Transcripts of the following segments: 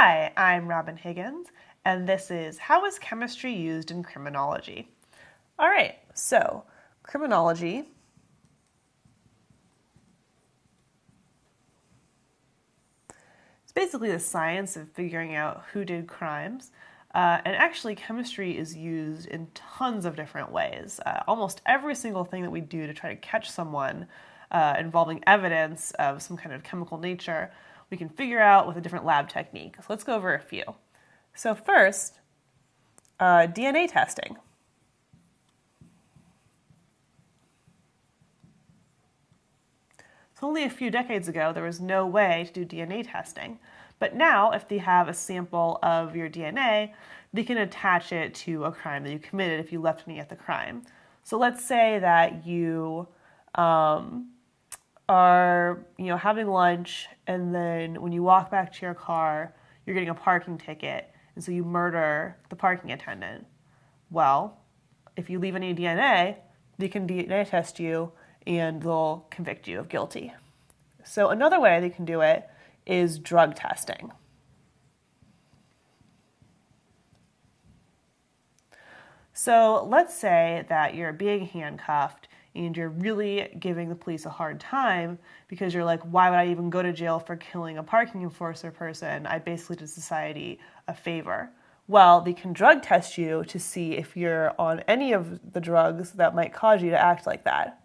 Hi, I'm Robin Higgins, and this is How is Chemistry Used in Criminology? All right, so criminology is basically the science of figuring out who did crimes. And actually, chemistry is used in tons of different ways. Almost every single thing that we do to try to catch someone involving evidence of some kind of chemical nature, we can figure out with a different lab technique. So let's go over a few. So first, DNA testing. So only a few decades ago, there was no way to do DNA testing. But now, if they have a sample of your DNA, they can attach it to a crime that you committed if you left any at the crime. So let's say that you are having lunch, and then when you walk back to your car, you're getting a parking ticket, and so you murder the parking attendant. Well, if you leave any DNA, they can DNA test you, and they'll convict you of guilty. So another way they can do it is drug testing. So let's say that you're being handcuffed and you're really giving the police a hard time because you're like, why would I even go to jail for killing a parking enforcer person? I basically did society a favor. Well, they can drug test you to see if you're on any of the drugs that might cause you to act like that.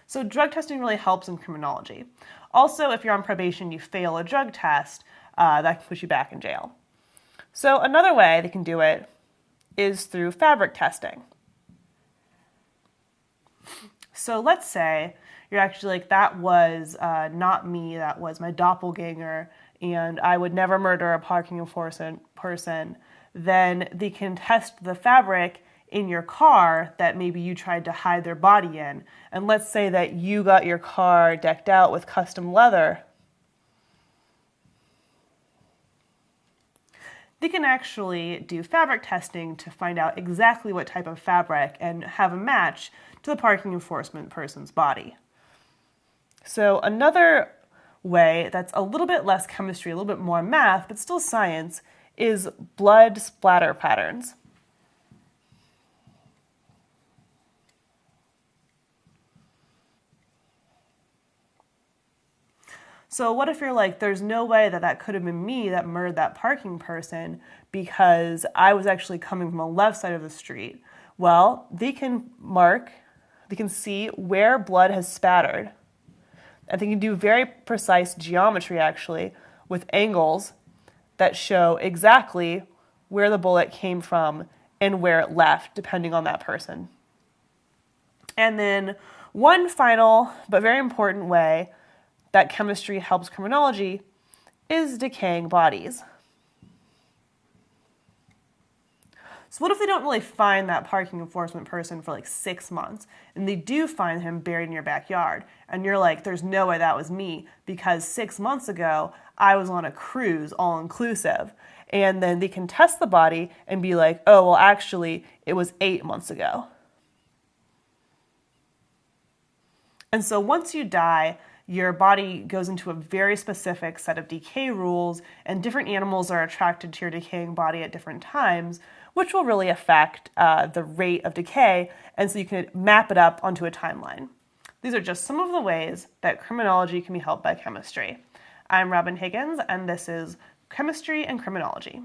So drug testing really helps in criminology. Also, if you're on probation, you fail a drug test, that can put you back in jail. So another way they can do it is through fabric testing. So let's say you're actually like, that was not me, that was my doppelganger, and I would never murder a parking enforcement person. Then they can test the fabric in your car that maybe you tried to hide their body in. And let's say that you got your car decked out with custom leather. They can actually do fabric testing to find out exactly what type of fabric and have a match to the parking enforcement person's body. So another way that's a little bit less chemistry, a little bit more math, but still science, is blood splatter patterns. So what if you're like, there's no way that that could have been me that murdered that parking person because I was actually coming from the left side of the street? Well, they can see where blood has spattered. And they can do very precise geometry, actually, with angles that show exactly where the bullet came from and where it left, depending on that person. And then one final but very important way that chemistry helps criminology is decaying bodies. So what if they don't really find that parking enforcement person for like 6 months, and they do find him buried in your backyard, and you're like, there's no way that was me because 6 months ago I was on a cruise all-inclusive, and then they can test the body and be like, oh, well actually it was 8 months ago. And so once you die, your body goes into a very specific set of decay rules, and different animals are attracted to your decaying body at different times, which will really affect the rate of decay, and so you can map it up onto a timeline. These are just some of the ways that criminology can be helped by chemistry. I'm Robin Higgins, and this is Chemistry and Criminology.